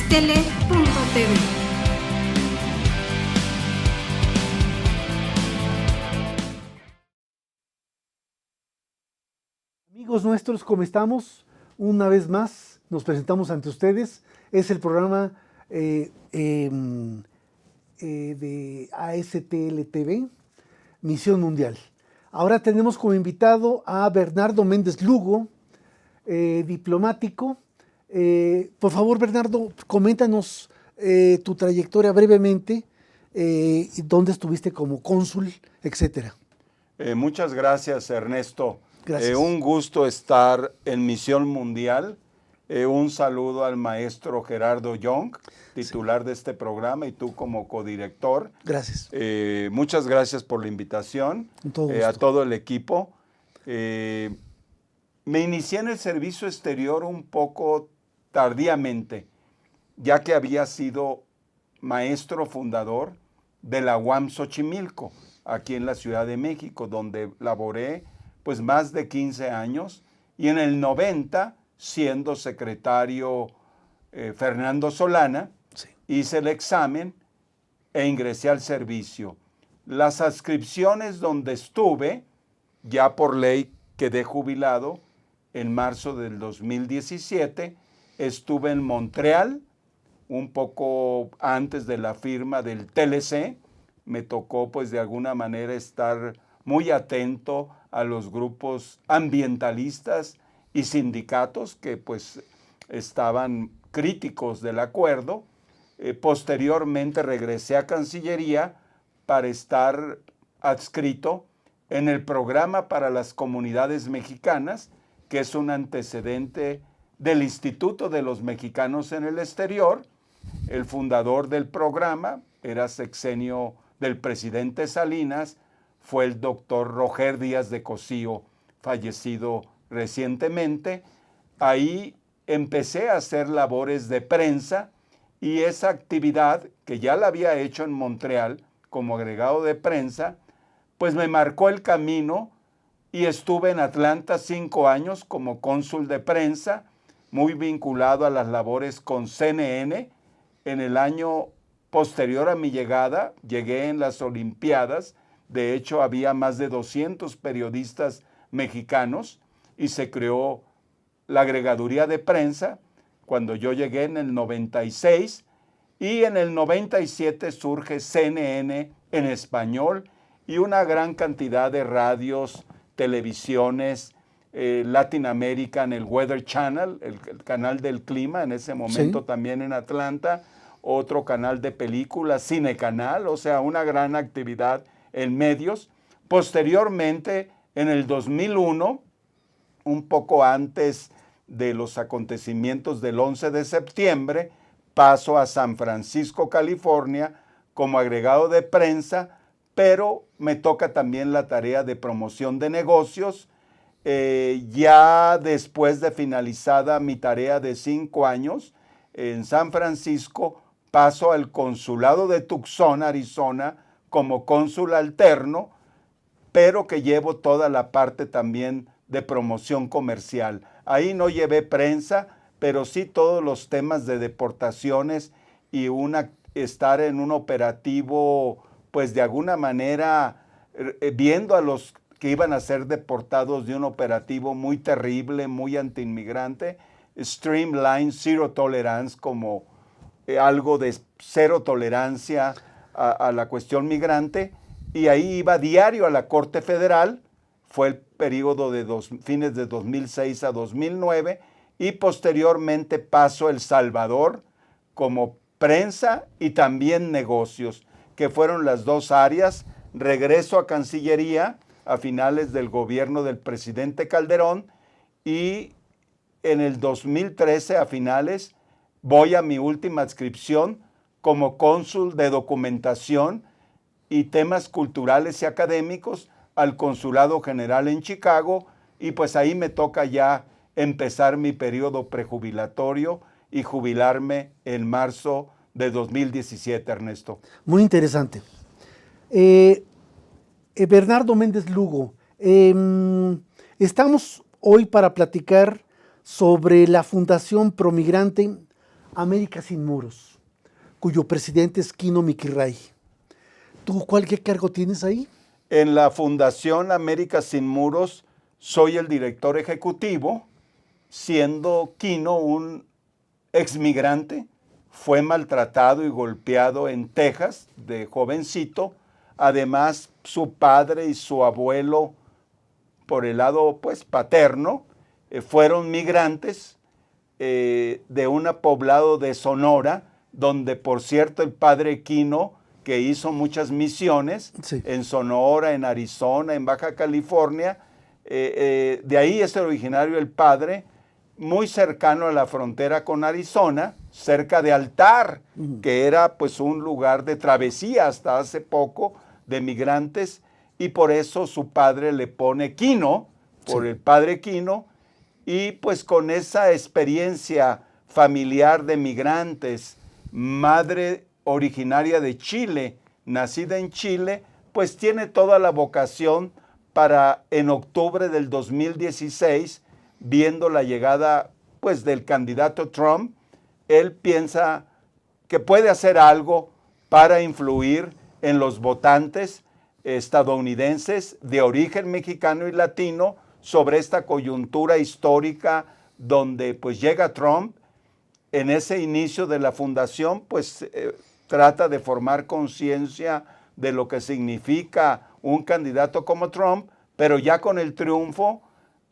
Mixtele.tv. Amigos nuestros, ¿cómo estamos? Una vez más nos presentamos ante ustedes. Es el programa de ASTL TV, Misión Mundial. Ahora tenemos como invitado a Bernardo Méndez Lugo, diplomático. Por favor, Bernardo, coméntanos tu trayectoria brevemente, dónde estuviste como cónsul, etcétera. Muchas gracias, Ernesto. Gracias. Un gusto estar en Misión Mundial. Un saludo al maestro Gerardo Young, titular de este programa, y tú como codirector. Gracias. Muchas gracias por la invitación. A todo el equipo. Me inicié en el servicio exterior un poco tardíamente, ya que había sido maestro fundador de la UAM Xochimilco, aquí en la Ciudad de México, donde laboré pues más de 15 años, y en el 90, siendo secretario Fernando Solana, Sí. hice el examen e ingresé al servicio. Las adscripciones donde estuve, ya por ley quedé jubilado en marzo del 2017, estuve en Montreal, un poco antes de la firma del TLC. Me tocó pues de alguna manera estar muy atento a los grupos ambientalistas y sindicatos que pues estaban críticos del acuerdo. Posteriormente regresé a Cancillería para estar adscrito en el programa para las comunidades mexicanas, que es un antecedente del Instituto de los Mexicanos en el Exterior. El fundador del programa era sexenio del presidente Salinas, fue el doctor Roger Díaz de Cosío, fallecido recientemente. Ahí empecé a hacer labores de prensa, y esa actividad, que ya la había hecho en Montreal como agregado de prensa, pues me marcó el camino, y estuve en Atlanta 5 años como cónsul de prensa, muy vinculado a las labores con CNN. En el año posterior a mi llegada, llegué en las Olimpiadas. De hecho, había más de 200 periodistas mexicanos y se creó la agregaduría de prensa cuando yo llegué en el 96, y en el 97 surge CNN en español y una gran cantidad de radios, televisiones, Latin American, el Weather Channel, el canal del clima en ese momento, sí, también en Atlanta, otro canal de películas, Cine Canal, o sea, una gran actividad en medios. Posteriormente, en el 2001, un poco antes de los acontecimientos del 11 de septiembre, paso a San Francisco, California, como agregado de prensa, pero me toca también la tarea de promoción de negocios. Ya después de finalizada mi tarea de 5 años en San Francisco, paso al consulado de Tucson, Arizona, como cónsul alterno, pero que llevo toda la parte también de promoción comercial. Ahí no llevé prensa, pero sí todos los temas de deportaciones y estar en un operativo, pues de alguna manera viendo a los que iban a ser deportados de un operativo muy terrible, muy antiinmigrante, Streamline Zero Tolerance, como algo de cero tolerancia a la cuestión migrante, y ahí iba diario a la Corte Federal. Fue el periodo de fines de 2006 a 2009, y posteriormente paso a El Salvador como prensa y también negocios, que fueron las dos áreas. Regreso a Cancillería a finales del gobierno del presidente Calderón, y en el 2013 a finales voy a mi última adscripción como cónsul de documentación y temas culturales y académicos al Consulado General en Chicago, y pues ahí me toca ya empezar mi periodo prejubilatorio y jubilarme en marzo de 2017, Ernesto. Muy interesante. Bernardo Méndez Lugo, estamos hoy para platicar sobre la Fundación Promigrante América Sin Muros, cuyo presidente es Kino Mikiray. ¿Tú qué cargo tienes ahí? En la Fundación América Sin Muros soy el director ejecutivo, siendo Kino un exmigrante. Fue maltratado y golpeado en Texas de jovencito. Además, su padre y su abuelo, por el lado pues paterno, fueron migrantes de un poblado de Sonora, donde por cierto el padre Kino, que hizo muchas misiones Sí. en Sonora, en Arizona, en Baja California, de ahí es originario el padre, muy cercano a la frontera con Arizona, cerca de Altar, que era pues un lugar de travesía hasta hace poco de migrantes, y por eso su padre le pone Kino, por el padre Kino, y pues con esa experiencia familiar de migrantes, madre originaria de Chile, nacida en Chile, pues tiene toda la vocación para en octubre del 2016, viendo la llegada pues del candidato Trump, él piensa que puede hacer algo para influir en los votantes estadounidenses de origen mexicano y latino sobre esta coyuntura histórica donde pues llega Trump. En ese inicio de la fundación pues trata de formar conciencia de lo que significa un candidato como Trump, pero ya con el triunfo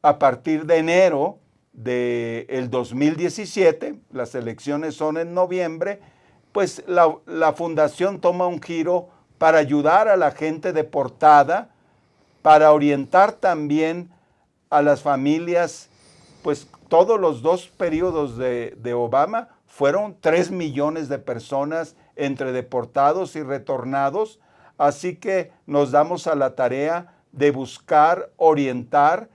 a partir de enero del 2017, las elecciones son en noviembre, pues la fundación toma un giro para ayudar a la gente deportada, para orientar también a las familias, pues todos los dos periodos de Obama fueron 3 millones de personas entre deportados y retornados, así que nos damos a la tarea de buscar orientar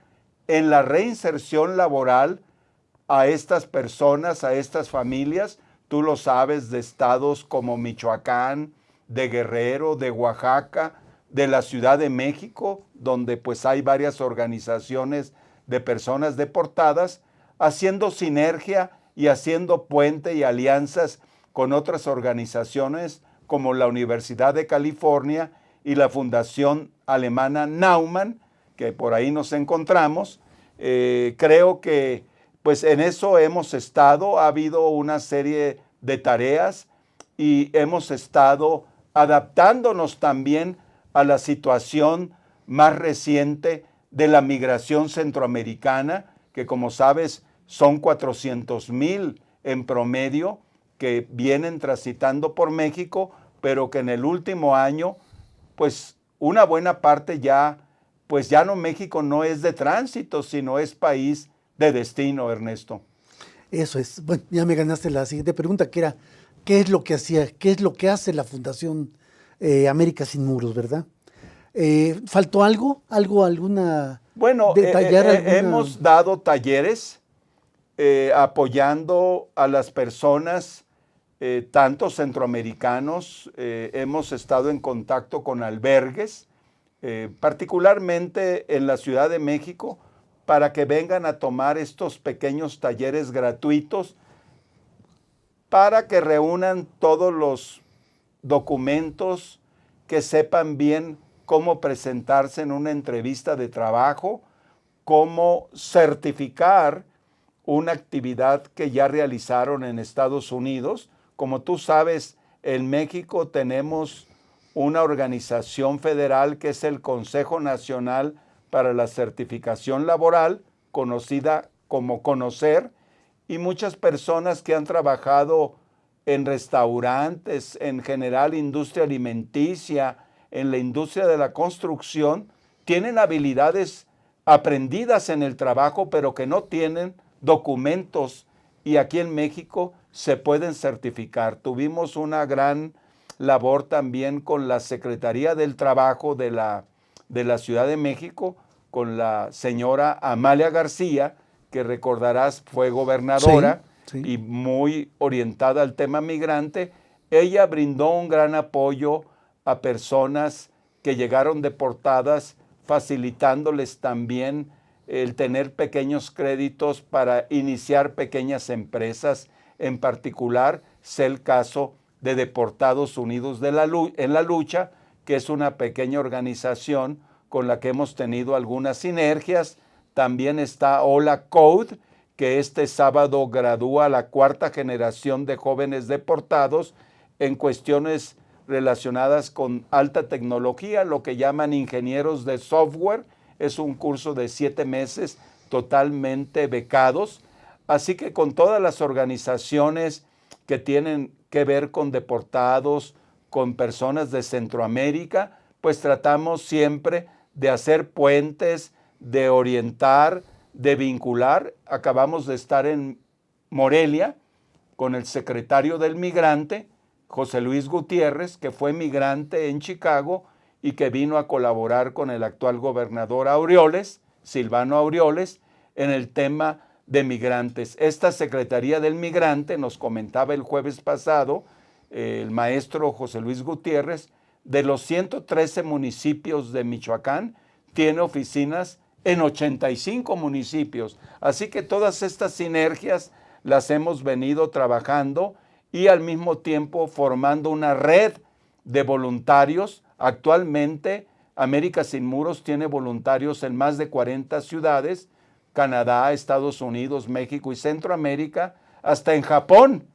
en la reinserción laboral a estas personas, a estas familias. Tú lo sabes, de estados como Michoacán, de Guerrero, de Oaxaca, de la Ciudad de México, donde pues hay varias organizaciones de personas deportadas, haciendo sinergia y haciendo puente y alianzas con otras organizaciones como la Universidad de California y la Fundación Alemana Naumann, que por ahí nos encontramos. Creo que pues en eso hemos estado, ha habido una serie de tareas y hemos estado adaptándonos también a la situación más reciente de la migración centroamericana, que como sabes son 400,000 en promedio que vienen transitando por México, pero que en el último año, pues una buena parte ya, pues ya no, México no es de tránsito, sino es país de destino, Ernesto. Eso es. Bueno, ya me ganaste la siguiente pregunta, que era, ¿qué es lo que hacía, qué es lo que hace la Fundación América Sin Muros, verdad? ¿Faltó algo? ¿Alguna? Bueno, Detallar alguna. hemos dado talleres apoyando a las personas, tanto centroamericanos, hemos estado en contacto con albergues, particularmente en la Ciudad de México, para que vengan a tomar estos pequeños talleres gratuitos, para que reúnan todos los documentos, que sepan bien cómo presentarse en una entrevista de trabajo, cómo certificar una actividad que ya realizaron en Estados Unidos. Como tú sabes, en México tenemos una organización federal que es el Consejo Nacional para la Certificación Laboral, conocida como CONOCER, y muchas personas que han trabajado en restaurantes, en general industria alimenticia, en la industria de la construcción, tienen habilidades aprendidas en el trabajo, pero que no tienen documentos, y aquí en México se pueden certificar. Tuvimos una gran labor también con la Secretaría del Trabajo de la Ciudad de México, con la señora Amalia García, que recordarás fue gobernadora, Sí. y muy orientada al tema migrante. Ella brindó un gran apoyo a personas que llegaron deportadas, facilitándoles también el tener pequeños créditos para iniciar pequeñas empresas. En particular, sé el caso de Deportados Unidos en la Lucha, que es una pequeña organización con la que hemos tenido algunas sinergias. También está Hola Code, que este sábado gradúa a la 4ª generación de jóvenes deportados en cuestiones relacionadas con alta tecnología, lo que llaman ingenieros de software. Es un curso de 7 meses totalmente becados. Así que con todas las organizaciones que tienen que ver con deportados, con personas de Centroamérica, pues tratamos siempre de hacer puentes, de orientar, de vincular. Acabamos de estar en Morelia con el secretario del migrante, José Luis Gutiérrez, que fue migrante en Chicago y que vino a colaborar con el actual gobernador Aureoles, Silvano Aureoles, en el tema de migrantes. Esta Secretaría del Migrante, nos comentaba el jueves pasado el maestro José Luis Gutiérrez, de los 113 municipios de Michoacán, tiene oficinas en 85 municipios. Así que todas estas sinergias las hemos venido trabajando y al mismo tiempo formando una red de voluntarios. Actualmente, América Sin Muros tiene voluntarios en más de 40 ciudades, Canadá, Estados Unidos, México y Centroamérica, hasta en Japón.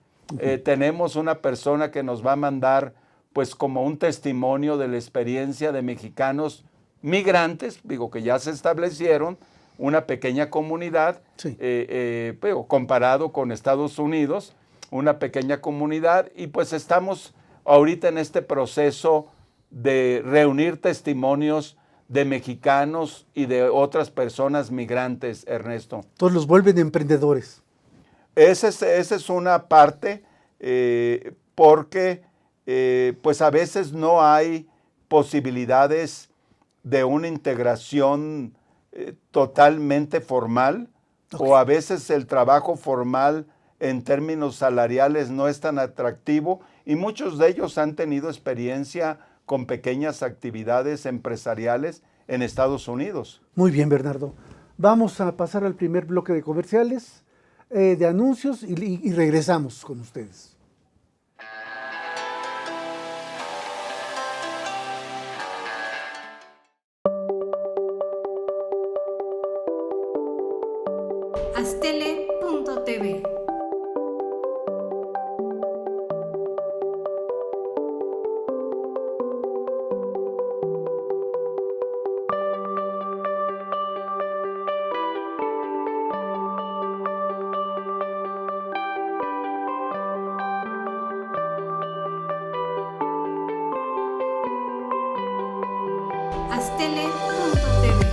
Tenemos una persona que nos va a mandar pues como un testimonio de la experiencia de mexicanos migrantes, digo que ya se establecieron, una pequeña comunidad, Sí. Pero comparado con Estados Unidos, una pequeña comunidad, y pues estamos ahorita en este proceso de reunir testimonios de mexicanos y de otras personas migrantes, Ernesto. Todos los vuelven emprendedores. Esa es una parte, porque pues a veces no hay posibilidades de una integración totalmente formal, o a veces el trabajo formal en términos salariales no es tan atractivo y muchos de ellos han tenido experiencia con pequeñas actividades empresariales en Estados Unidos. Muy bien, Bernardo. Vamos a pasar al primer bloque de comerciales, de anuncios y regresamos con ustedes. Astele.tv. Astele.tv.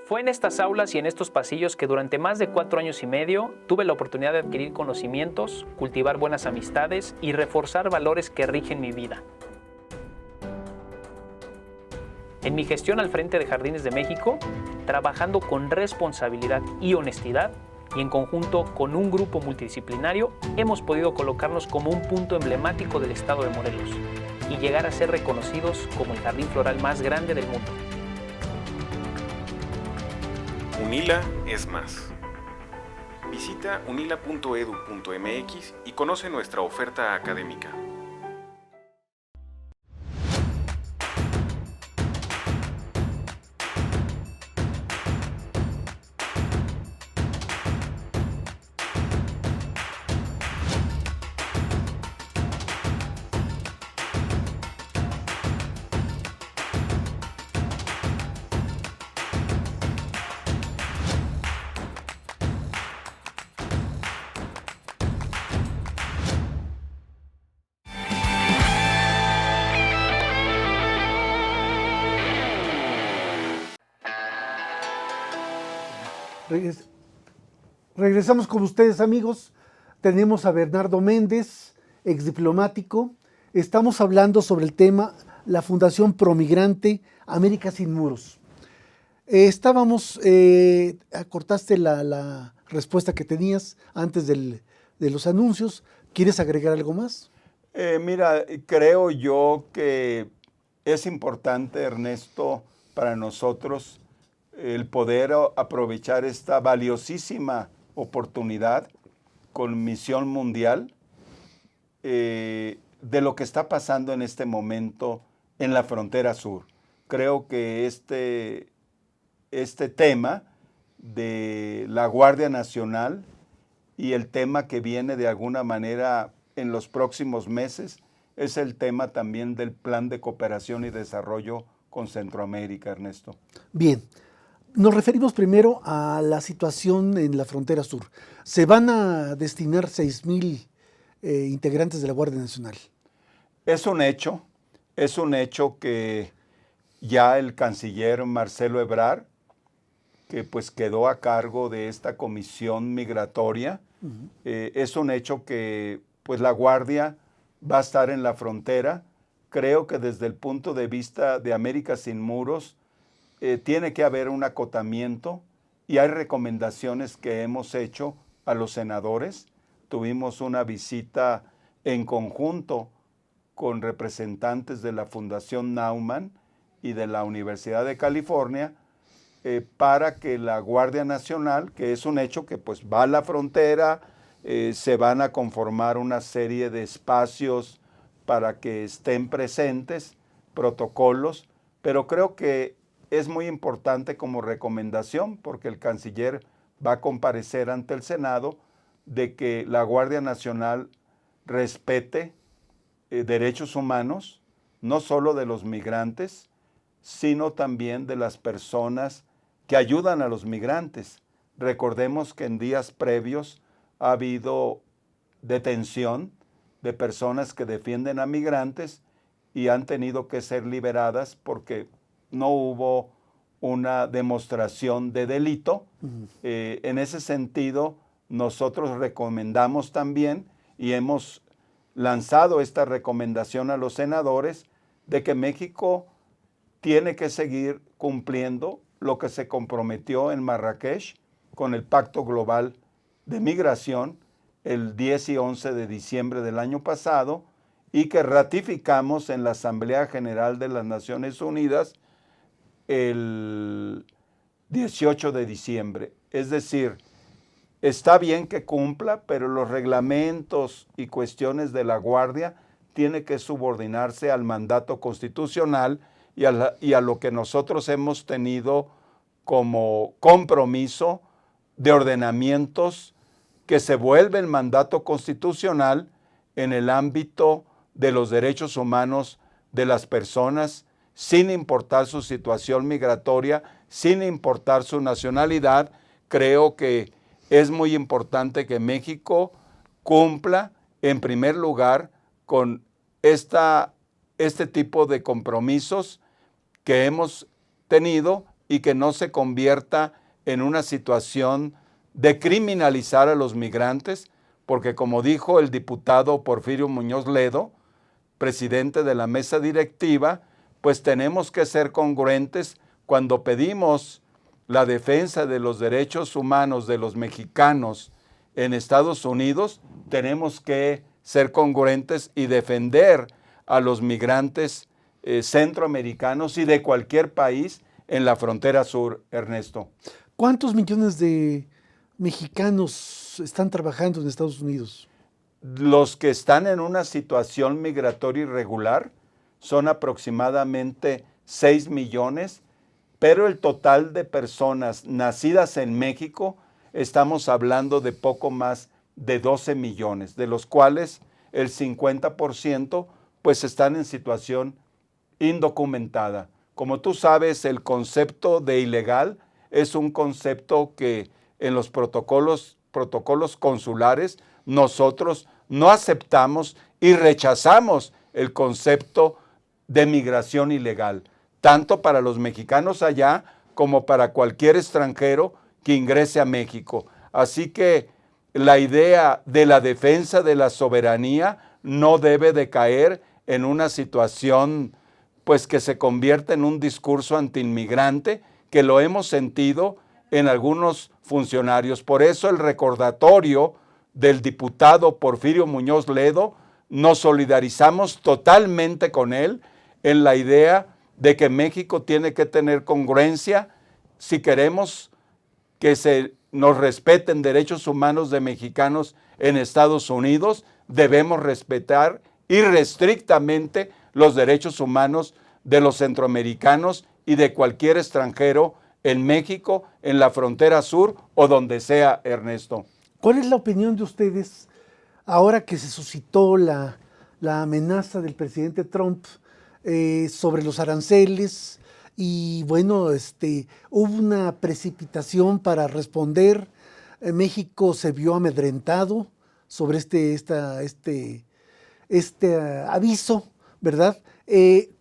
Fue en estas aulas y en estos pasillos que durante más de 4 años y medio tuve la oportunidad de adquirir conocimientos, cultivar buenas amistades y reforzar valores que rigen mi vida. En mi gestión al frente de Jardines de México, trabajando con responsabilidad y honestidad, y en conjunto con un grupo multidisciplinario, hemos podido colocarnos como un punto emblemático del estado de Morelos y llegar a ser reconocidos como el jardín floral más grande del mundo. UNILA es más. Visita unila.edu.mx y conoce nuestra oferta académica. Regresamos con ustedes, amigos. Tenemos a Bernardo Méndez, exdiplomático. Estamos hablando sobre el tema la Fundación Promigrante América Sin Muros. Acortaste la respuesta que tenías antes de los anuncios. ¿Quieres agregar algo más? Mira, creo yo que es importante, Ernesto, para nosotros el poder aprovechar esta valiosísima oportunidad con Misión Mundial de lo que está pasando en este momento en la frontera sur. Creo que este tema de la Guardia Nacional y el tema que viene de alguna manera en los próximos meses es el tema también del Plan de Cooperación y Desarrollo con Centroamérica, Ernesto. Bien. Nos referimos primero a la situación en la frontera sur. Se van a destinar 6,000 integrantes de la Guardia Nacional. Es un hecho que ya el canciller Marcelo Ebrard, que pues quedó a cargo de esta comisión migratoria, es un hecho que pues la Guardia va a estar en la frontera. Creo que desde el punto de vista de América Sin Muros, tiene que haber un acotamiento y hay recomendaciones que hemos hecho a los senadores. Tuvimos una visita en conjunto con representantes de la Fundación Naumann y de la Universidad de California para que la Guardia Nacional, que es un hecho que pues va a la frontera, se van a conformar una serie de espacios para que estén presentes, protocolos, pero creo que es muy importante como recomendación, porque el canciller va a comparecer ante el Senado, de que la Guardia Nacional respete derechos humanos, no solo de los migrantes, sino también de las personas que ayudan a los migrantes. Recordemos que en días previos ha habido detención de personas que defienden a migrantes y han tenido que ser liberadas porque no hubo una demostración de delito. En ese sentido, nosotros recomendamos también y hemos lanzado esta recomendación a los senadores de que México tiene que seguir cumpliendo lo que se comprometió en Marrakech con el Pacto Global de Migración el 10 y 11 de diciembre del año pasado y que ratificamos en la Asamblea General de las Naciones Unidas el 18 de diciembre. Es decir, está bien que cumpla, pero los reglamentos y cuestiones de la Guardia tienen que subordinarse al mandato constitucional y a lo que nosotros hemos tenido como compromiso de ordenamientos que se vuelven mandato constitucional en el ámbito de los derechos humanos de las personas, sin importar su situación migratoria, sin importar su nacionalidad. Creo que es muy importante que México cumpla, en primer lugar, con este tipo de compromisos que hemos tenido y que no se convierta en una situación de criminalizar a los migrantes, porque como dijo el diputado Porfirio Muñoz Ledo, presidente de la mesa directiva, pues tenemos que ser congruentes cuando pedimos la defensa de los derechos humanos de los mexicanos en Estados Unidos, tenemos que ser congruentes y defender a los migrantes centroamericanos y de cualquier país en la frontera sur, Ernesto. ¿Cuántos millones de mexicanos están trabajando en Estados Unidos? Los que están en una situación migratoria irregular son aproximadamente 6 millones, pero el total de personas nacidas en México, estamos hablando de poco más de 12 millones, de los cuales el 50% pues están en situación indocumentada. Como tú sabes, el concepto de ilegal es un concepto que en los protocolos consulares nosotros no aceptamos y rechazamos el concepto de migración ilegal, tanto para los mexicanos allá como para cualquier extranjero que ingrese a México. Así que la idea de la defensa de la soberanía no debe de caer en una situación pues que se convierte en un discurso antiinmigrante, que lo hemos sentido en algunos funcionarios. Por eso el recordatorio del diputado Porfirio Muñoz Ledo, nos solidarizamos totalmente con él en la idea de que México tiene que tener congruencia si queremos que se nos respeten derechos humanos de mexicanos en Estados Unidos, debemos respetar irrestrictamente los derechos humanos de los centroamericanos y de cualquier extranjero en México, en la frontera sur o donde sea, Ernesto. ¿Cuál es la opinión de ustedes ahora que se suscitó la amenaza del presidente Trump sobre los aranceles? Y bueno, hubo una precipitación para responder. México se vio amedrentado sobre este aviso, ¿verdad?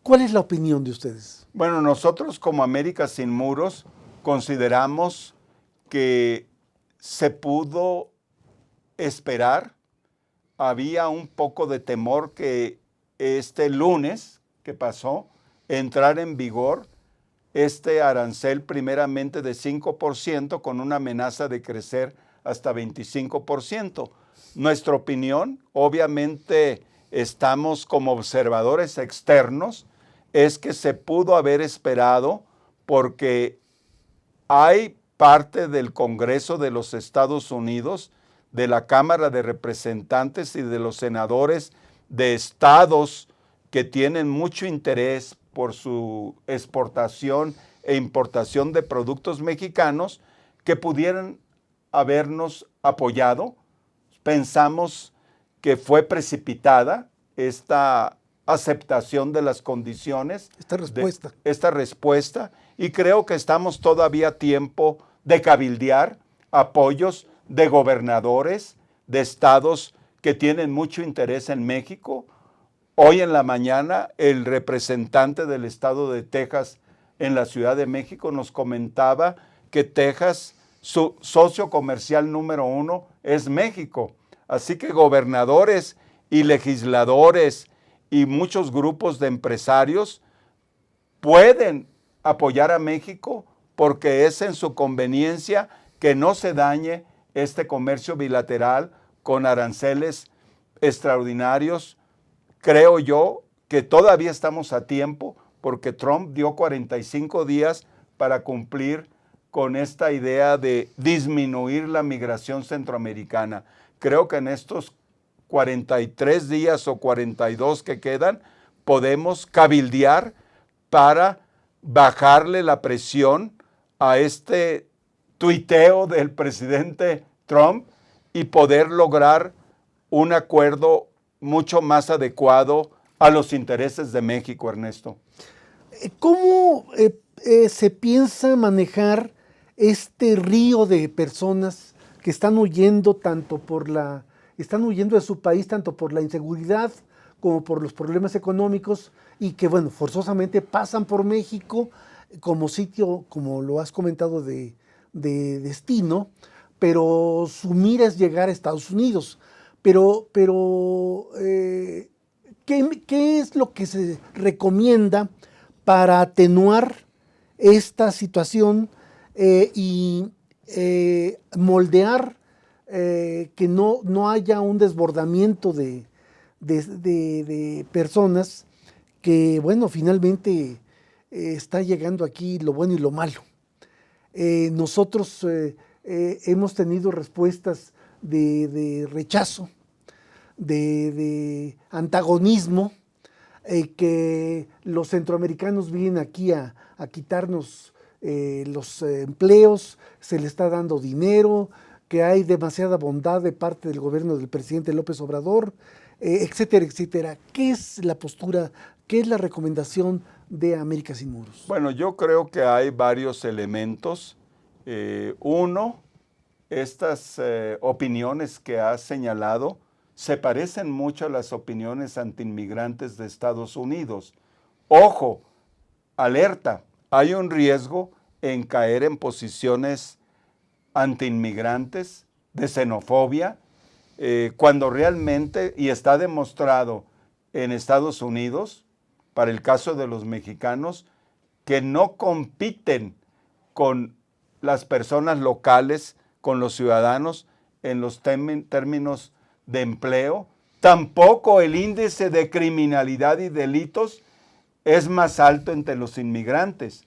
¿Cuál es la opinión de ustedes? Bueno, nosotros como América Sin Muros consideramos que se pudo esperar. Había un poco de temor que este lunes que pasó entrar en vigor este arancel primeramente de 5% con una amenaza de crecer hasta 25%. Nuestra opinión, obviamente estamos como observadores externos, es que se pudo haber esperado porque hay parte del Congreso de los Estados Unidos, de la Cámara de Representantes y de los senadores de estados que tienen mucho interés por su exportación e importación de productos mexicanos, que pudieran habernos apoyado. Pensamos que fue precipitada esta aceptación de las condiciones. Esta respuesta, y creo que estamos todavía a tiempo de cabildear apoyos de gobernadores de estados que tienen mucho interés en México. Hoy en la mañana el representante del estado de Texas en la Ciudad de México nos comentaba que Texas, su socio comercial número 1 es México. Así que gobernadores y legisladores y muchos grupos de empresarios pueden apoyar a México porque es en su conveniencia que no se dañe este comercio bilateral con aranceles extraordinarios. Creo yo que todavía estamos a tiempo porque Trump dio 45 días para cumplir con esta idea de disminuir la migración centroamericana. Creo que en estos 43 días o 42 que quedan, podemos cabildear para bajarle la presión a este tuiteo del presidente Trump y poder lograr un acuerdo mucho más adecuado a los intereses de México, Ernesto. ¿Cómo se piensa manejar este río de personas que están huyendo están huyendo de su país tanto por la inseguridad como por los problemas económicos y que, bueno, forzosamente pasan por México como sitio, como lo has comentado, de destino, pero su mira es llegar a Estados Unidos. Pero ¿qué es lo que se recomienda para atenuar esta situación y moldear que no haya un desbordamiento de personas que, bueno, finalmente está llegando aquí lo bueno y lo malo? Nosotros hemos tenido respuestas de rechazo, de antagonismo, que los centroamericanos vienen aquí a quitarnos los empleos, se le está dando dinero, que hay demasiada bondad de parte del gobierno del presidente López Obrador, etcétera, etcétera. ¿Qué es la postura, qué es la recomendación de América Sin Muros? Bueno, yo creo que hay varios elementos. Uno, estas opiniones que has señalado se parecen mucho a las opiniones antiinmigrantes de Estados Unidos. Ojo, alerta, hay un riesgo en caer en posiciones antiinmigrantes, de xenofobia, cuando realmente, y está demostrado en Estados Unidos, para el caso de los mexicanos, que no compiten con las personas locales, con los ciudadanos, en los términos de empleo. Tampoco el índice de criminalidad y delitos es más alto entre los inmigrantes.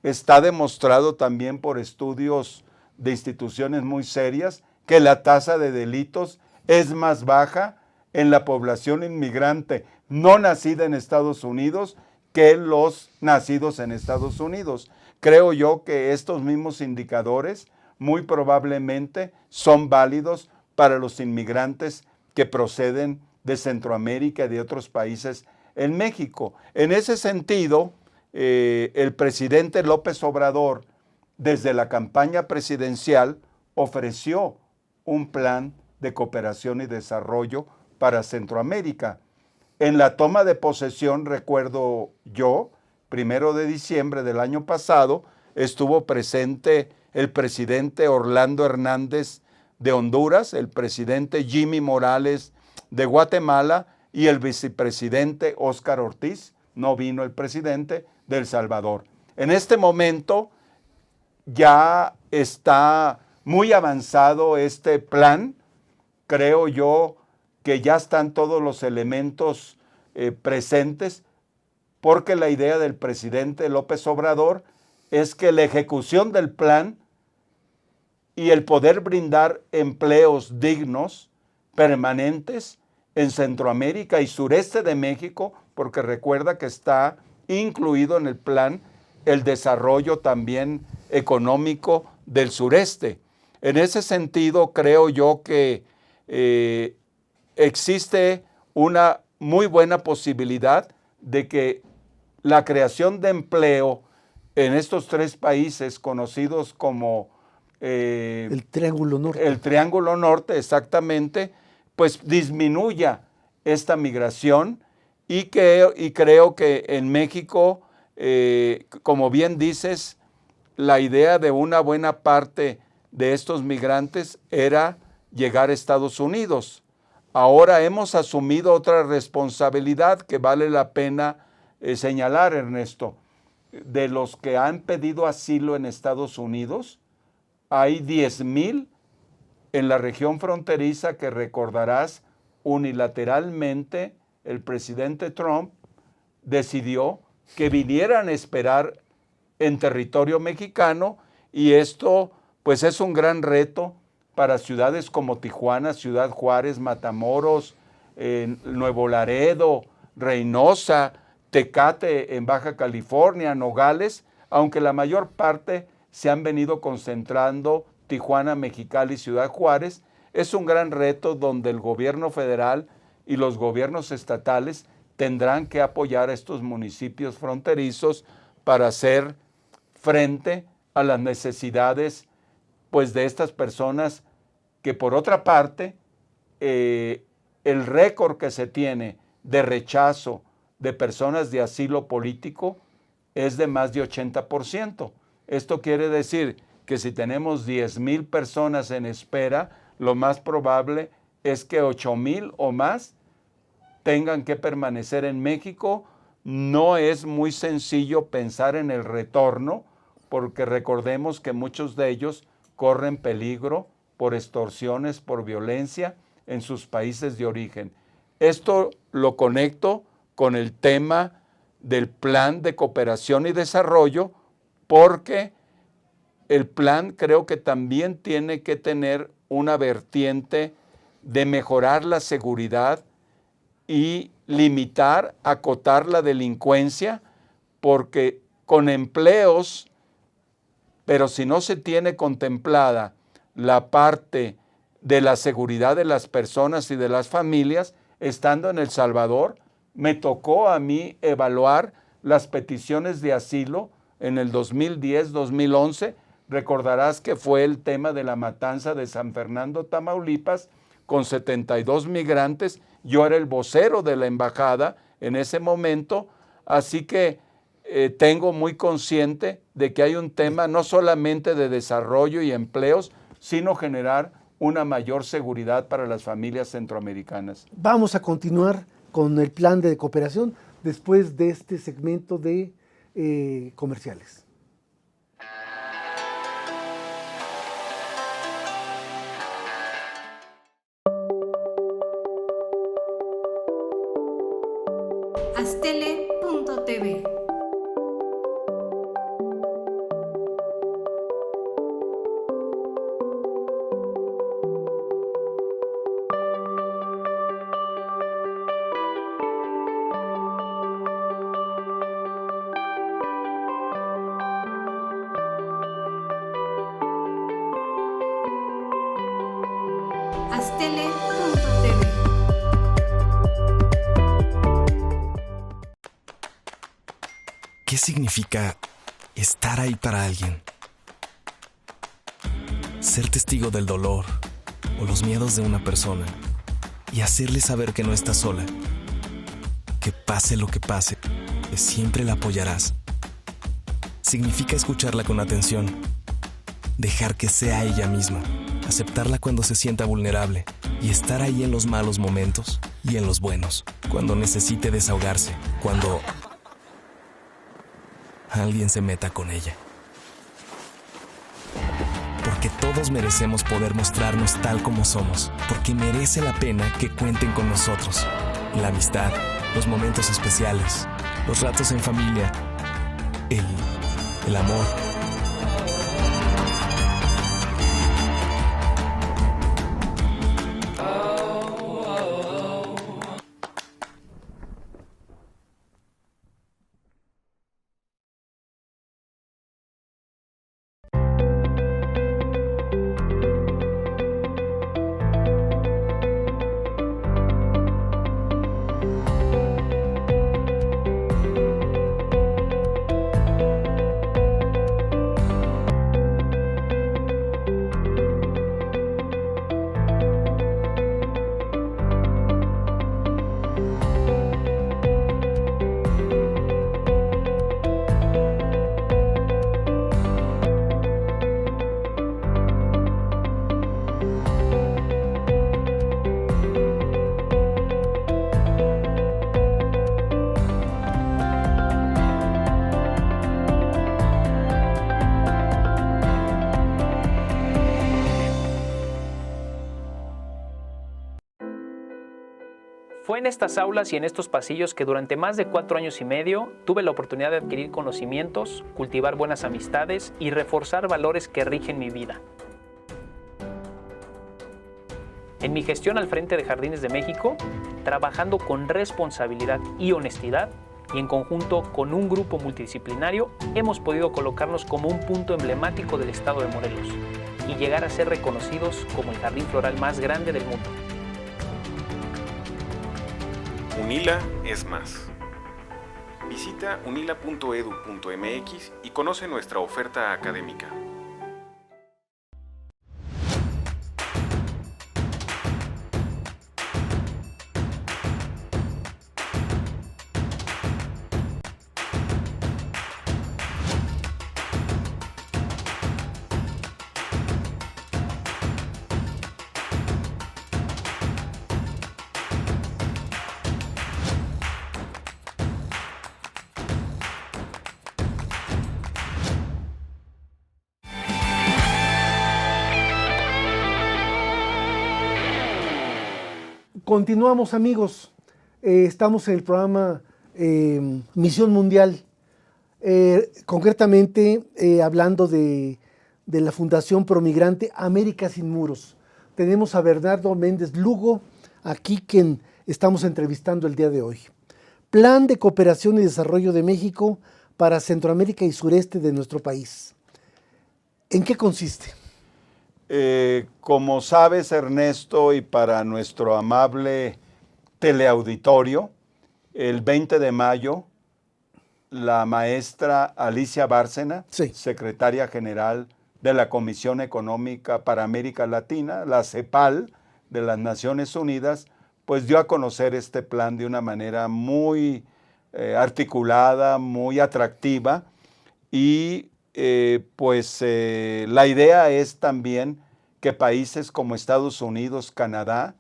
Está demostrado también por estudios de instituciones muy serias que la tasa de delitos es más baja en la población inmigrante no nacida en Estados Unidos que los nacidos en Estados Unidos. Creo yo que estos mismos indicadores muy probablemente son válidos para los inmigrantes que proceden de Centroamérica y de otros países en México. En ese sentido, el presidente López Obrador, desde la campaña presidencial, ofreció un plan de cooperación y desarrollo para Centroamérica. En la toma de posesión, recuerdo yo, 1 de diciembre del año pasado, estuvo presente el presidente Orlando Hernández de Honduras, el presidente Jimmy Morales de Guatemala y el vicepresidente Óscar Ortiz. No vino el presidente de El Salvador. En este momento ya está muy avanzado este plan. Creo yo que ya están todos los elementos presentes, porque la idea del presidente López Obrador es que la ejecución del plan y el poder brindar empleos dignos, permanentes, en Centroamérica y sureste de México, porque recuerda que está incluido en el plan el desarrollo también económico del sureste. En ese sentido, creo yo que existe una muy buena posibilidad de que la creación de empleo en estos tres países conocidos como el Triángulo Norte. El Triángulo Norte, exactamente, pues disminuya esta migración y creo que en México, como bien dices, la idea de una buena parte de estos migrantes era llegar a Estados Unidos. Ahora hemos asumido otra responsabilidad que vale la pena señalar, Ernesto. De los que han pedido asilo en Estados Unidos, hay 10,000 en la región fronteriza que recordarás unilateralmente el presidente Trump decidió que vinieran a esperar en territorio mexicano, y esto pues es un gran reto para ciudades como Tijuana, Ciudad Juárez, Matamoros, Nuevo Laredo, Reynosa, Tecate en Baja California, Nogales, aunque la mayor parte se han venido concentrando Tijuana, Mexicali y Ciudad Juárez. Es un gran reto donde el gobierno federal y los gobiernos estatales tendrán que apoyar a estos municipios fronterizos para hacer frente a las necesidades pues de estas personas que, por otra parte, el récord que se tiene de rechazo de personas de asilo político es de más de 80%. Esto quiere decir que si tenemos 10,000 personas en espera, lo más probable es que 8,000 o más tengan que permanecer en México. No es muy sencillo pensar en el retorno, porque recordemos que muchos de ellos corren peligro por extorsiones, por violencia en sus países de origen. Esto lo conecto con el tema del plan de cooperación y desarrollo, porque el plan creo que también tiene que tener una vertiente de mejorar la seguridad y limitar, acotar la delincuencia, porque con empleos, pero si no se tiene contemplada la parte de la seguridad de las personas y de las familias, estando en El Salvador, me tocó a mí evaluar las peticiones de asilo en el 2010, 2011. Recordarás que fue el tema de la matanza de San Fernando, Tamaulipas, con 72 migrantes. Yo era el vocero de la embajada en ese momento, así que tengo muy consciente de que hay un tema no solamente de desarrollo y empleos, sino generar una mayor seguridad para las familias centroamericanas. Vamos a continuar con el plan de cooperación después de este segmento de comerciales. Astele.tv. Astele.tv. ¿Qué significa estar ahí para alguien? Ser testigo del dolor o los miedos de una persona y hacerle saber que no está sola. Que pase lo que pase, que siempre la apoyarás. Significa escucharla con atención, dejar que sea ella misma, aceptarla cuando se sienta vulnerable y estar ahí en los malos momentos y en los buenos, cuando necesite desahogarse, cuando alguien se meta con ella. Porque todos merecemos poder mostrarnos tal como somos, porque merece la pena que cuenten con nosotros. La amistad, los momentos especiales, los ratos en familia, el amor. Fue en estas aulas y en estos pasillos que durante más de 4 años y medio tuve la oportunidad de adquirir conocimientos, cultivar buenas amistades y reforzar valores que rigen mi vida. En mi gestión al frente de Jardines de México, trabajando con responsabilidad y honestidad, y en conjunto con un grupo multidisciplinario, hemos podido colocarnos como un punto emblemático del estado de Morelos y llegar a ser reconocidos como el jardín floral más grande del mundo. UNILA es más. Visita unila.edu.mx y conoce nuestra oferta académica. Continuamos, amigos. Estamos en el programa Misión Mundial, concretamente hablando de la Fundación Promigrante América Sin Muros. Tenemos a Bernardo Méndez Lugo, aquí quien estamos entrevistando el día de hoy. Plan de Cooperación y Desarrollo de México para Centroamérica y sureste de nuestro país. ¿En qué consiste? Como sabes, Ernesto, y para nuestro amable teleauditorio, el 20 de mayo, la maestra Alicia Bárcena, Sí. secretaria general de la Comisión Económica para América Latina, la CEPAL de las Naciones Unidas, pues dio a conocer este plan de una manera muy articulada, muy atractiva, y la idea es también que países como Estados Unidos, Canadá,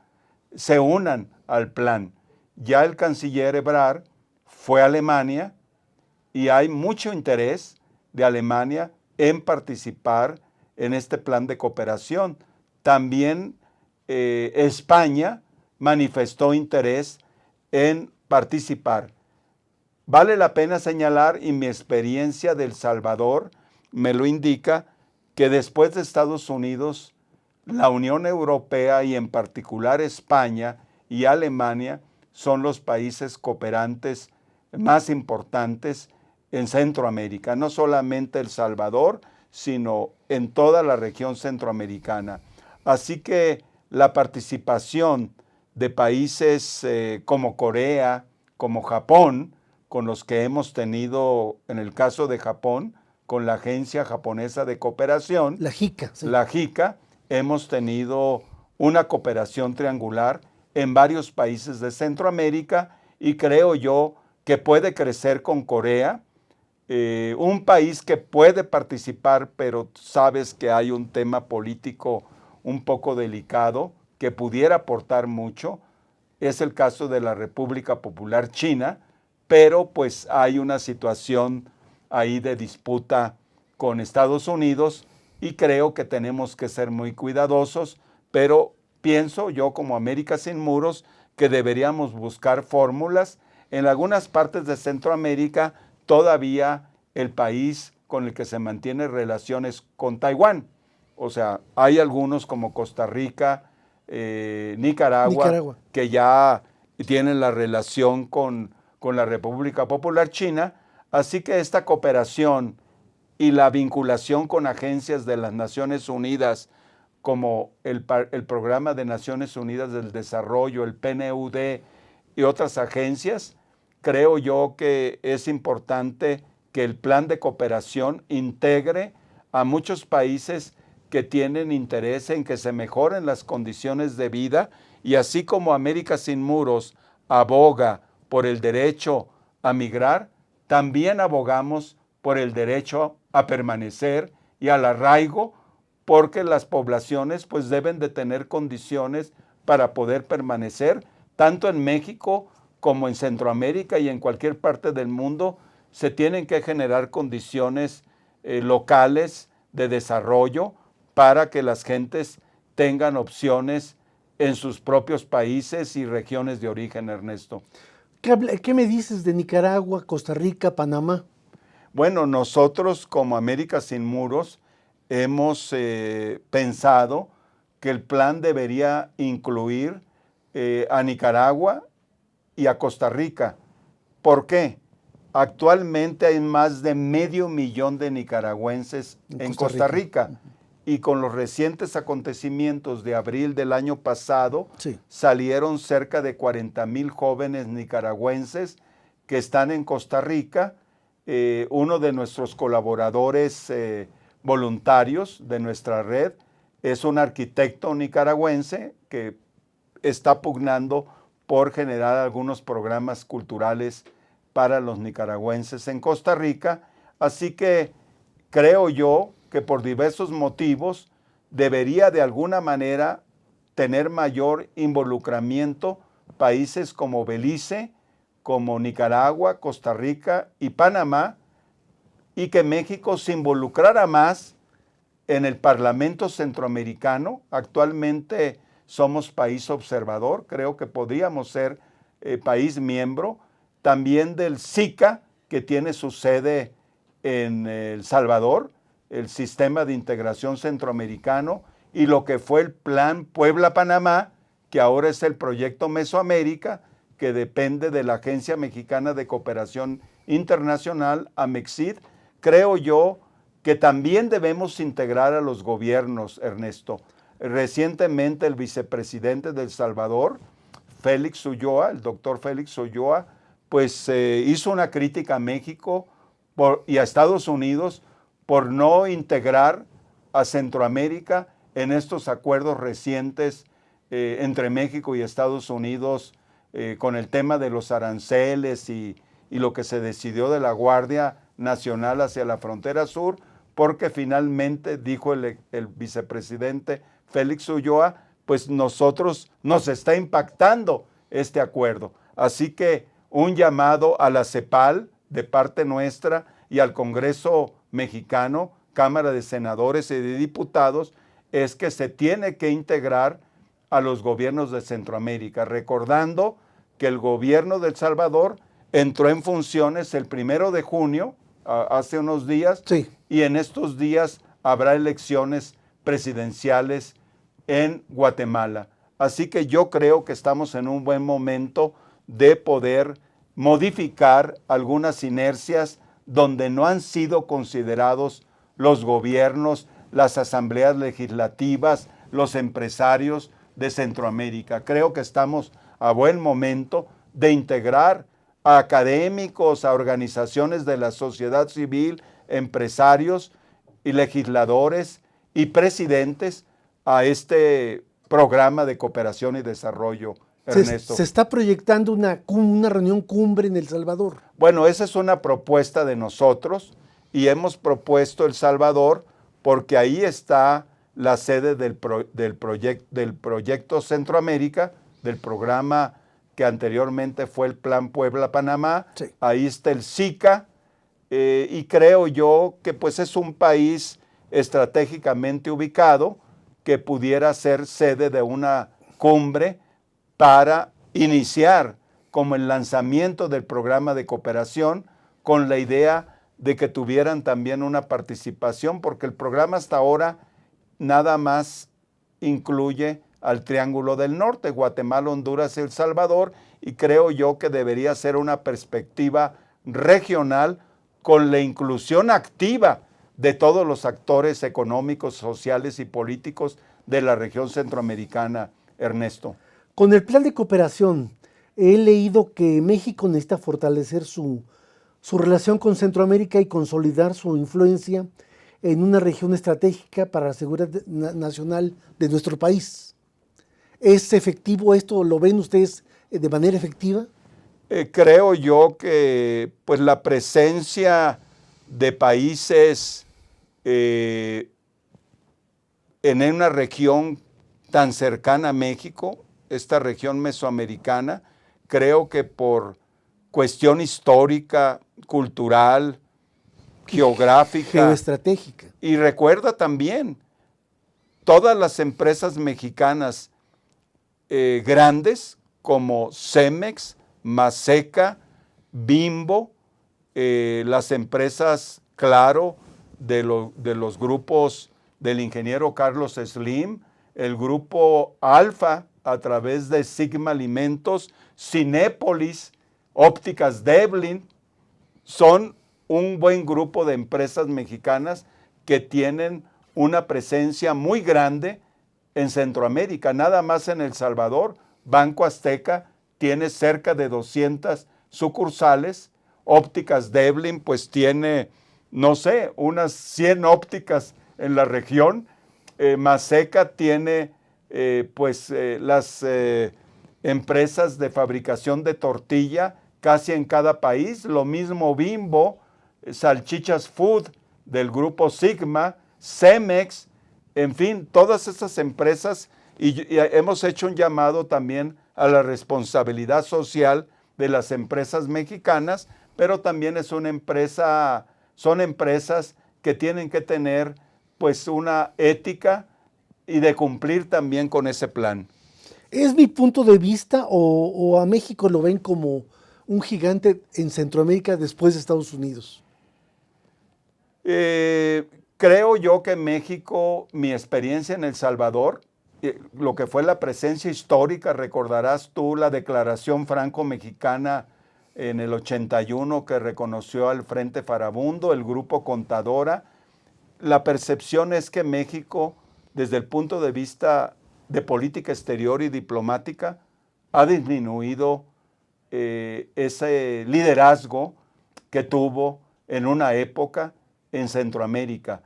se unan al plan. Ya el canciller Ebrard fue a Alemania y hay mucho interés de Alemania en participar en este plan de cooperación. También España manifestó interés en participar. Vale la pena señalar, y mi experiencia de El Salvador me lo indica, que después de Estados Unidos, la Unión Europea y en particular España y Alemania son los países cooperantes más importantes en Centroamérica, no solamente El Salvador, sino en toda la región centroamericana. Así que la participación de países como Corea, como Japón, con los que hemos tenido, en el caso de Japón, con la Agencia Japonesa de Cooperación, La JICA. Sí. la JICA, hemos tenido una cooperación triangular en varios países de Centroamérica y creo yo que puede crecer con Corea, un país que puede participar, pero sabes que hay un tema político un poco delicado que pudiera aportar mucho, es el caso de la República Popular China, pero pues hay una situación ahí de disputa con Estados Unidos y creo que tenemos que ser muy cuidadosos, pero pienso yo como América Sin Muros que deberíamos buscar fórmulas. En algunas partes de Centroamérica todavía el país con el que se mantiene relaciones con Taiwán. O sea, hay algunos como Costa Rica, Nicaragua, que ya tienen la relación con la República Popular China. Así que esta cooperación y la vinculación con agencias de las Naciones Unidas, como el Programa de Naciones Unidas del Desarrollo, el PNUD y otras agencias, creo yo que es importante que el plan de cooperación integre a muchos países que tienen interés en que se mejoren las condiciones de vida, y así como América Sin Muros aboga por el derecho a migrar, también abogamos por el derecho a permanecer y al arraigo, porque las poblaciones pues deben de tener condiciones para poder permanecer, tanto en México como en Centroamérica y en cualquier parte del mundo. Se tienen que generar condiciones locales de desarrollo para que las gentes tengan opciones en sus propios países y regiones de origen, Ernesto. ¿Qué me dices de Nicaragua, Costa Rica, Panamá? Bueno, nosotros como América Sin Muros hemos pensado que el plan debería incluir a Nicaragua y a Costa Rica. ¿Por qué? Actualmente hay más de 500,000 de nicaragüenses en Costa Rica. Y con los recientes acontecimientos de abril del año pasado, sí, salieron cerca de 40,000 jóvenes nicaragüenses que están en Costa Rica. Uno de nuestros colaboradores voluntarios de nuestra red es un arquitecto nicaragüense que está pugnando por generar algunos programas culturales para los nicaragüenses en Costa Rica. Así que creo yo que por diversos motivos debería de alguna manera tener mayor involucramiento países como Belice, como Nicaragua, Costa Rica y Panamá, y que México se involucrara más en el Parlamento Centroamericano. Actualmente somos país observador, creo que podríamos ser país miembro, también del SICA, que tiene su sede en El Salvador, el Sistema de Integración Centroamericano, y lo que fue el Plan Puebla-Panamá, que ahora es el Proyecto Mesoamérica, que depende de la Agencia Mexicana de Cooperación Internacional, AMEXID. Creo yo que también debemos integrar a los gobiernos, Ernesto. Recientemente el vicepresidente de El Salvador, Félix Ulloa, el doctor Félix Ulloa, pues hizo una crítica a México y a Estados Unidos por no integrar a Centroamérica en estos acuerdos recientes entre México y Estados Unidos con el tema de los aranceles y lo que se decidió de la Guardia Nacional hacia la frontera sur, porque finalmente, dijo el vicepresidente Félix Ulloa, pues nosotros nos está impactando este acuerdo. Así que un llamado a la CEPAL de parte nuestra y al Congreso mexicano, Cámara de Senadores y de Diputados, es que se tiene que integrar a los gobiernos de Centroamérica, recordando que el gobierno de El Salvador entró en funciones el 1 de junio, hace unos días, Sí. y en estos días habrá elecciones presidenciales en Guatemala. Así que yo creo que estamos en un buen momento de poder modificar algunas inercias donde no han sido considerados los gobiernos, las asambleas legislativas, los empresarios de Centroamérica. Creo que estamos a buen momento de integrar a académicos, a organizaciones de la sociedad civil, empresarios y legisladores y presidentes a este programa de cooperación y desarrollo, Ernesto. Se está proyectando una reunión cumbre en El Salvador. Bueno, esa es una propuesta de nosotros y hemos propuesto El Salvador porque ahí está la sede del proyecto Centroamérica, del programa que anteriormente fue el Plan Puebla-Panamá. Sí. Ahí está el SICA y creo yo que pues es un país estratégicamente ubicado que pudiera ser sede de una cumbre para iniciar como el lanzamiento del programa de cooperación con la idea de que tuvieran también una participación, porque el programa hasta ahora nada más incluye al Triángulo del Norte, Guatemala, Honduras y El Salvador, y creo yo que debería ser una perspectiva regional con la inclusión activa de todos los actores económicos, sociales y políticos de la región centroamericana, Ernesto. Con el plan de cooperación, he leído que México necesita fortalecer su relación con Centroamérica y consolidar su influencia en una región estratégica para la seguridad nacional de nuestro país. ¿Es efectivo esto? ¿Lo ven ustedes de manera efectiva? Creo yo que pues, la presencia de países en una región tan cercana a México, esta región mesoamericana, creo que por cuestión histórica, cultural, geográfica, geoestratégica. Y recuerda también, todas las empresas mexicanas grandes como Cemex, Maseca, Bimbo, las empresas, claro, de los grupos del ingeniero Carlos Slim, el grupo Alfa a través de Sigma Alimentos, Cinépolis, Ópticas Devlin, son un buen grupo de empresas mexicanas que tienen una presencia muy grande en Centroamérica. Nada más en El Salvador, Banco Azteca tiene cerca de 200 sucursales. Ópticas Devlin pues tiene, no sé, unas 100 ópticas en la región. Maseca tiene las empresas de fabricación de tortilla casi en cada país. Lo mismo Bimbo, Salchichas Food del grupo Sigma, Cemex, en fin, todas esas empresas, y hemos hecho un llamado también a la responsabilidad social de las empresas mexicanas, pero también son empresas que tienen que tener pues una ética y de cumplir también con ese plan. ¿Es mi punto de vista o a México lo ven como un gigante en Centroamérica después de Estados Unidos? Creo yo que México, mi experiencia en El Salvador, lo que fue la presencia histórica, recordarás tú la declaración franco-mexicana en el 81 que reconoció al Frente Farabundo, el grupo Contadora. La percepción es que México, desde el punto de vista de política exterior y diplomática, ha disminuido ese liderazgo que tuvo en una época en Centroamérica.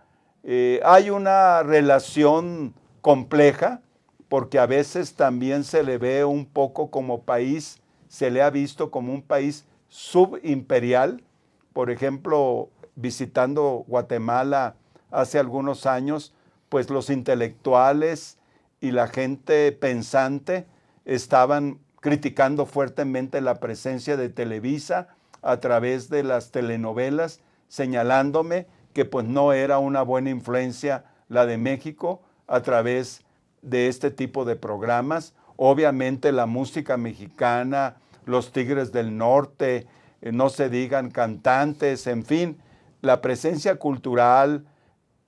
Hay una relación compleja porque a veces también se le ve un poco como país, se le ha visto como un país subimperial. Por ejemplo, visitando Guatemala hace algunos años, pues los intelectuales y la gente pensante estaban criticando fuertemente la presencia de Televisa a través de las telenovelas, señalándome que pues no era una buena influencia la de México a través de este tipo de programas. Obviamente la música mexicana, los Tigres del Norte, no se digan cantantes, en fin, la presencia cultural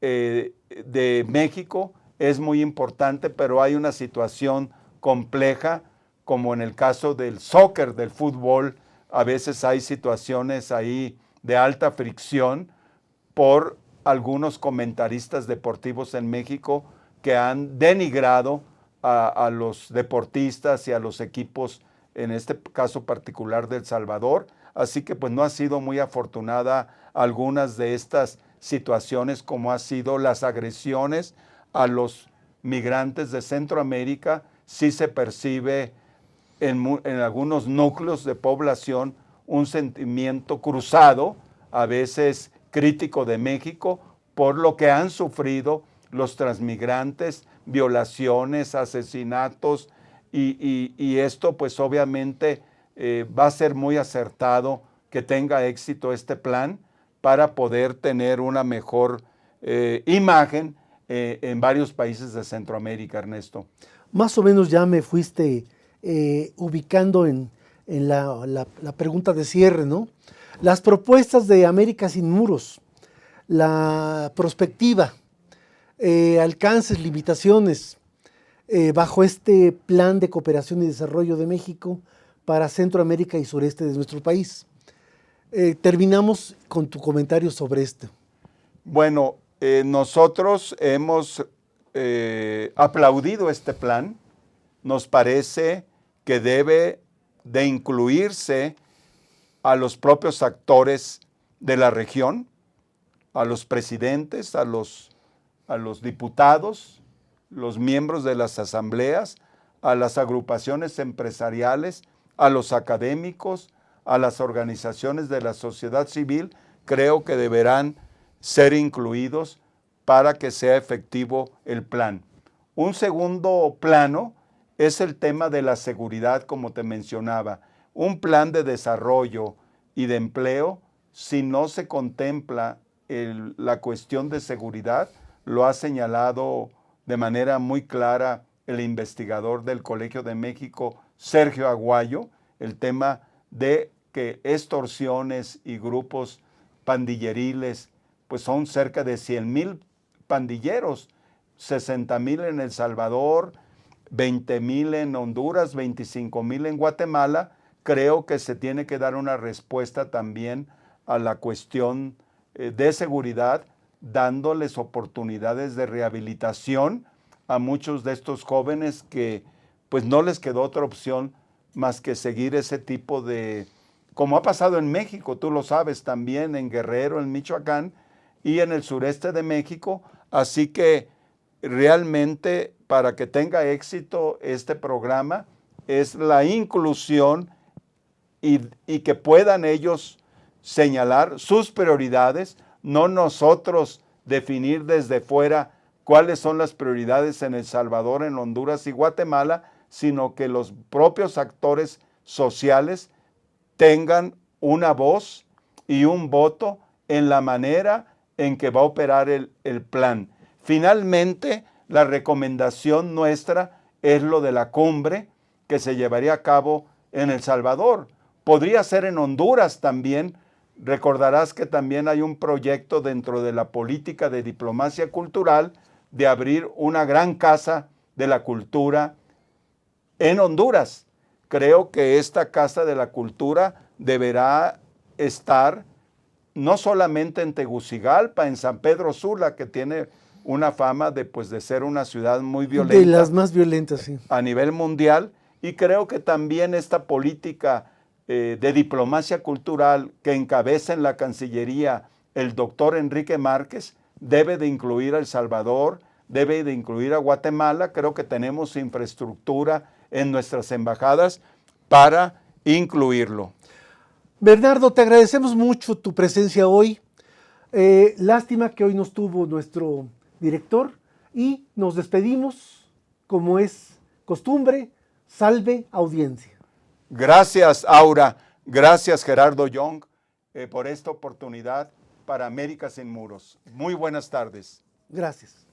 de México es muy importante, pero hay una situación compleja, como en el caso del soccer, del fútbol. A veces hay situaciones ahí de alta fricción por algunos comentaristas deportivos en México que han denigrado a los deportistas y a los equipos, en este caso particular de El Salvador. Así que pues no ha sido muy afortunada algunas de estas situaciones, como ha sido las agresiones a los migrantes de Centroamérica. Sí se percibe en algunos núcleos de población un sentimiento cruzado, a veces crítico de México, por lo que han sufrido los transmigrantes, violaciones, asesinatos, y esto pues obviamente va a ser muy acertado que tenga éxito este plan para poder tener una mejor imagen en varios países de Centroamérica, Ernesto. Más o menos ya me fuiste ubicando en la pregunta de cierre, ¿no? Las propuestas de América Sin Muros, la perspectiva, alcances, limitaciones, bajo este plan de cooperación y desarrollo de México para Centroamérica y sureste de nuestro país. Terminamos con tu comentario sobre esto. Bueno, nosotros hemos aplaudido este plan. Nos parece que debe de incluirse a los propios actores de la región, a los presidentes, a los diputados, los miembros de las asambleas, a las agrupaciones empresariales, a los académicos, a las organizaciones de la sociedad civil. Creo que deberán ser incluidos para que sea efectivo el plan. Un segundo plano es el tema de la seguridad, como te mencionaba. Un plan de desarrollo y de empleo, si no se contempla la cuestión de seguridad, lo ha señalado de manera muy clara el investigador del Colegio de México, Sergio Aguayo, el tema de que extorsiones y grupos pandilleriles, pues son cerca de 100,000 pandilleros, 60,000 en El Salvador, 20,000 en Honduras, 25,000 en Guatemala. Creo que se tiene que dar una respuesta también a la cuestión de seguridad, dándoles oportunidades de rehabilitación a muchos de estos jóvenes que pues no les quedó otra opción más que seguir ese tipo de, como ha pasado en México, tú lo sabes también, en Guerrero, en Michoacán y en el sureste de México. Así que realmente para que tenga éxito este programa es la inclusión y que puedan ellos señalar sus prioridades, no nosotros definir desde fuera cuáles son las prioridades en El Salvador, en Honduras y Guatemala, sino que los propios actores sociales tengan una voz y un voto en la manera en que va a operar el plan. Finalmente, la recomendación nuestra es lo de la cumbre que se llevaría a cabo en El Salvador. Podría ser en Honduras también. Recordarás que también hay un proyecto dentro de la política de diplomacia cultural de abrir una gran casa de la cultura en Honduras. Creo que esta Casa de la Cultura deberá estar no solamente en Tegucigalpa, en San Pedro Sula, que tiene una fama de, pues, de ser una ciudad muy violenta. De las más violentas, sí. A nivel mundial, y creo que también esta política de diplomacia cultural que encabeza en la Cancillería el doctor Enrique Márquez debe de incluir a El Salvador, debe de incluir a Guatemala. Creo que tenemos infraestructura en nuestras embajadas para incluirlo. Bernardo, te agradecemos mucho tu presencia hoy. Lástima que hoy no estuvo nuestro director y nos despedimos, como es costumbre. Salve audiencia. Gracias, Aura. Gracias, Gerardo Young, por esta oportunidad para América Sin Muros. Muy buenas tardes. Gracias.